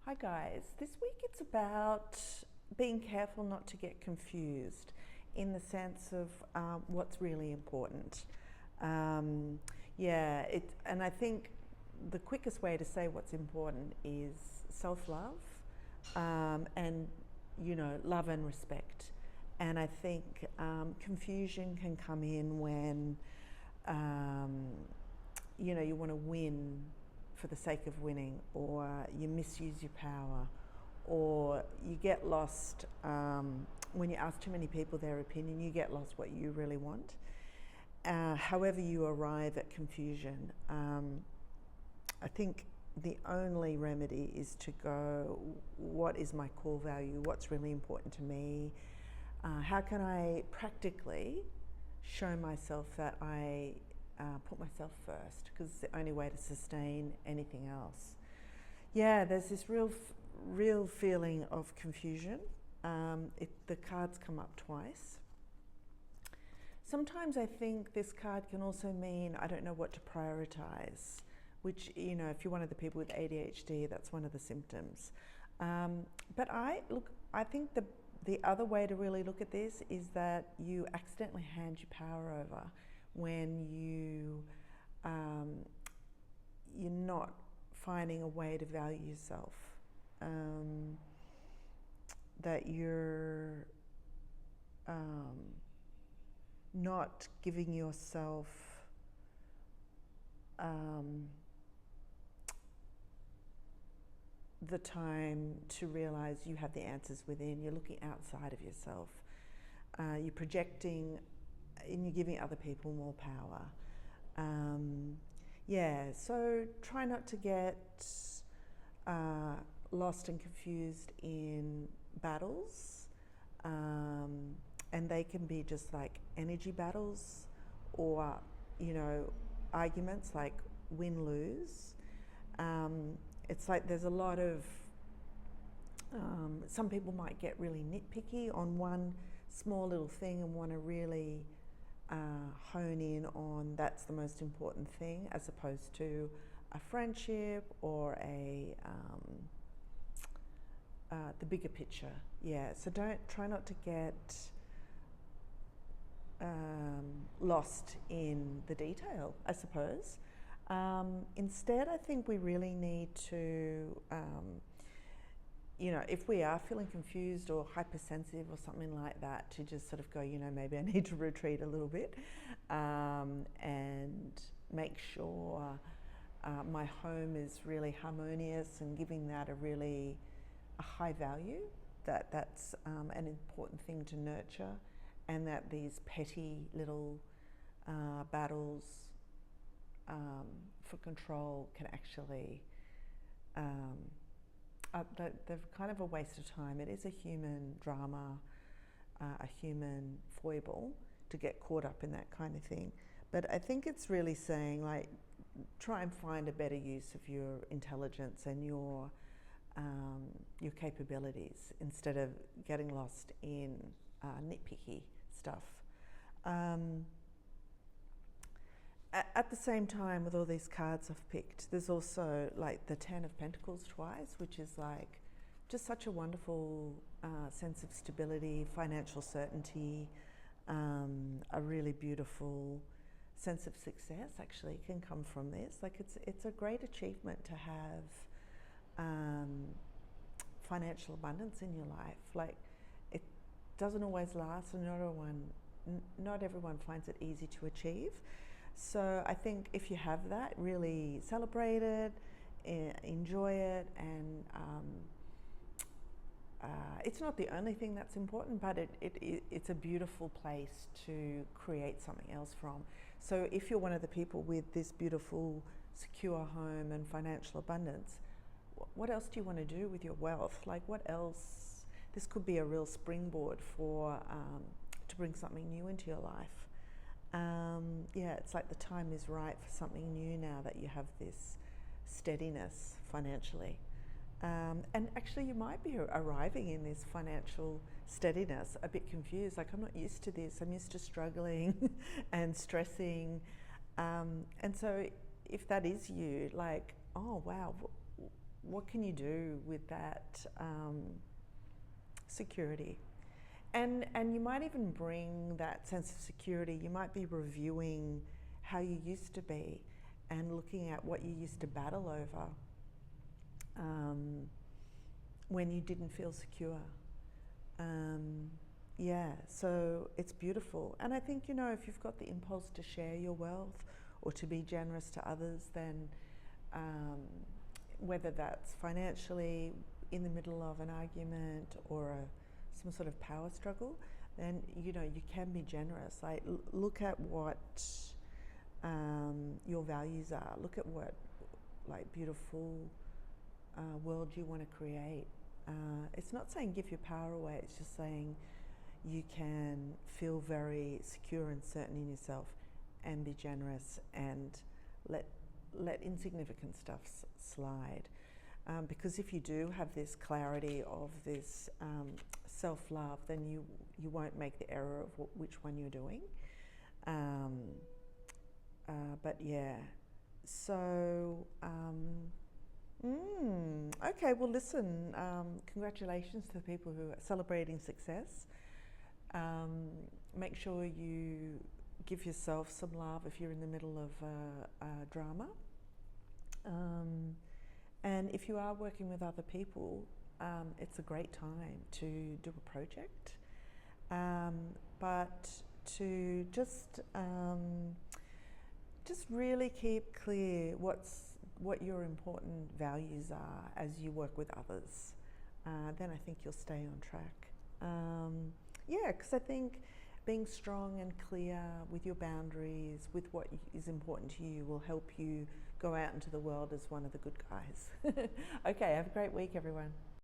Hi guys, this week it's about being careful not to get confused in the sense of what's really important. Um, and I think the quickest way to say what's important is self-love and, love and respect. And I think confusion can come in when, um, you want to win for the sake of winning, or you misuse your power, or you get lost when you ask too many people their opinion, you get lost what you really want. However you arrive at confusion, I think the only remedy is to go, what is my core value? What's really important to me? How can I practically show myself that I put myself first, because it's the only way to sustain anything else. Yeah, there's this real feeling of confusion. The cards come up twice. Sometimes I think this card can also mean I don't know what to prioritize, which, if you're one of the people with ADHD, that's one of the symptoms. But I think the other way to really look at this is that you accidentally hand your power over when you're not finding a way to value yourself, that you're not giving yourself the time to realize you have the answers within. You're looking outside of yourself. You're projecting and you're giving other people more power. So try not to get lost and confused in battles. And they can be just like energy battles, or, arguments like win-lose. It's like there's a lot of, some people might get really nitpicky on one small little thing and want to really hone in on that's the most important thing, as opposed to a friendship or the bigger picture. So try not to get lost in the detail, I suppose. Instead, I think we really need to, if we are feeling confused or hypersensitive or something like that, to just sort of go, maybe I need to retreat a little bit, and make sure my home is really harmonious, and giving that a high value, that's an important thing to nurture, and that these petty little battles for control can actually, they're kind of a waste of time. It is a human drama, a human foible to get caught up in that kind of thing. But I think it's really saying, like, try and find a better use of your intelligence and your capabilities, instead of getting lost in nitpicky stuff. At the same time, with all these cards I've picked, there's also like the 10 of Pentacles twice, which is like just such a wonderful sense of stability, financial certainty, a really beautiful sense of success actually can come from this. Like it's a great achievement to have financial abundance in your life. Like, it doesn't always last, and not everyone finds it easy to achieve. So I think if you have that, really celebrate it, enjoy it, and it's not the only thing that's important, but it's a beautiful place to create something else from. So if you're one of the people with this beautiful, secure home and financial abundance, what else do you want to do with your wealth? Like, what else? This could be a real springboard for to bring something new into your life. It's like the time is right for something new now that you have this steadiness financially. And actually you might be arriving in this financial steadiness a bit confused, like, I'm not used to this, I'm used to struggling and stressing. And so if that is you, like, oh wow, what can you do with that security? And you might even bring that sense of security. You might be reviewing how you used to be and looking at what you used to battle over when you didn't feel secure. Yeah, so it's beautiful. And I think, if you've got the impulse to share your wealth or to be generous to others, then whether that's financially, in the middle of an argument or some sort of power struggle, then you can be generous. Like look at what your values are. Look at what beautiful world you want to create. It's not saying give your power away. It's just saying you can feel very secure and certain in yourself, and be generous and let insignificant stuff slide. Because if you do have this clarity of this self-love, then you won't make the error of which one you're doing. But yeah, so okay, well listen, congratulations to the people who are celebrating success. Make sure you give yourself some love if you're in the middle of drama. And if you are working with other people, it's a great time to do a project, but to just really keep clear what your important values are as you work with others. Then I think you'll stay on track. Yeah, because I think being strong and clear with your boundaries, with what is important to you, will help you go out into the world as one of the good guys. Okay, have a great week, everyone.